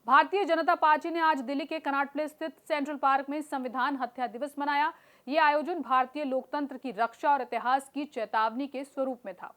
Bharatiya Janata party ने आज दिल्ली के कनॉट प्लेस स्थित सेंट्रल पार्क में संविधान हत्या दिवस मनाया। ये आयोजन भारतीय लोकतंत्र की रक्षा और इतिहास की चेतावनी के स्वरूप में था।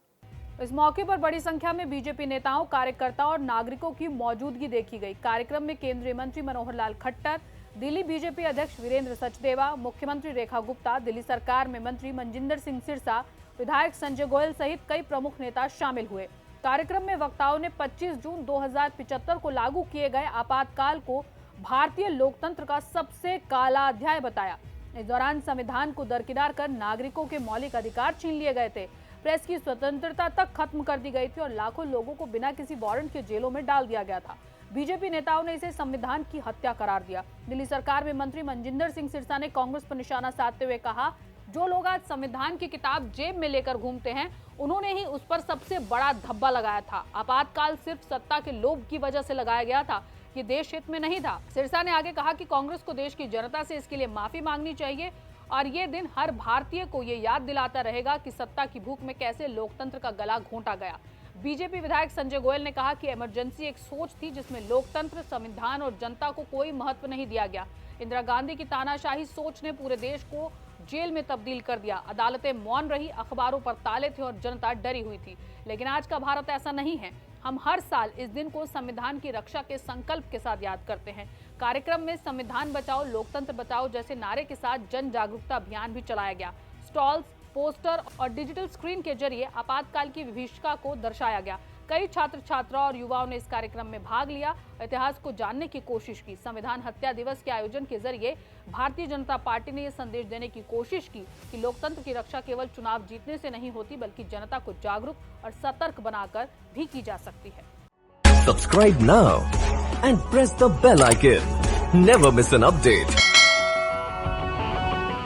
इस मौके पर बड़ी संख्या में बीजेपी नेताओं, कार्यकर्ताओं और नागरिकों की मौजूदगी देखी गई। कार्यक्रम में केंद्रीय मंत्री मनोहर लाल खट्टर, दिल्ली बीजेपी अध्यक्ष वीरेंद्र सचदेवा, मुख्यमंत्री रेखा गुप्ता, दिल्ली सरकार में मंत्री मनजिंदर सिंह सिरसा, विधायक संजय गोयल सहित कई प्रमुख नेता शामिल हुए। कार्यक्रम में वक्ताओं ने 25 जून 2075 को लागू किए गए आपातकाल को भारतीय लोकतंत्र का सबसे काला अध्याय बताया। इस दौरान संविधान को दरकिनार कर नागरिकों के मौलिक अधिकार छीन लिए गए थे, प्रेस की स्वतंत्रता तक खत्म कर दी गई थी और लाखों लोगों को बिना किसी वारंट के जेलों में डाल दिया गया था। बीजेपी नेताओं ने इसे संविधान की हत्या करार दिया। दिल्ली सरकार में मंत्री मनजिंदर सिंह सिरसा ने कांग्रेस पर निशाना साधते हुए कहा, जो लोग आज संविधान की किताब जेब में लेकर घूमते हैं, उन्होंने ही उस पर सबसे बड़ा धब्बा लगाया था। आपातकाल सिर्फ सत्ता के लोभ की वजह से लगाया गया था, ये देश हित में नहीं था। सिरसा ने आगे कहा कि कांग्रेस को देश की जनता से इसके लिए माफी मांगनी चाहिए और ये दिन हर भारतीय को ये याद दिलाता रहेगा कि सत्ता की भूख में कैसे लोकतंत्र का गला घोंटा गया। बीजेपी विधायक संजय गोयल ने कहा कि इमरजेंसी एक सोच थी जिसमें लोकतंत्र, संविधान और जनता को कोई महत्व नहीं दिया गया। इंदिरा गांधी की तानाशाही सोच ने पूरे देश को जेल में तब्दील कर दिया। अदालतें मौन रही, अखबारों पर ताले थे और जनता डरी हुई थी। लेकिन आज का भारत ऐसा नहीं है। हम हर साल इस दिन को संविधान की रक्षा के संकल्प के साथ याद करते हैं। कार्यक्रम में संविधान बचाओ, लोकतंत्र बचाओ जैसे नारे के साथ जन जागरूकता अभियान भी चलाया गया। स्टॉल्स, पोस्टर और डिजिटल स्क्रीन के जरिए आपातकाल की विभीषिका को दर्शाया गया। कई छात्र छात्राओं और युवाओं ने इस कार्यक्रम में भाग लिया, इतिहास को जानने की कोशिश की। संविधान हत्या दिवस के आयोजन के जरिए भारतीय जनता पार्टी ने यह संदेश देने की कोशिश की कि लोकतंत्र की रक्षा केवल चुनाव जीतने से नहीं होती, बल्कि जनता को जागरूक और सतर्क बनाकर भी की जा सकती है। Subscribe now and press the bell icon. Never miss an update.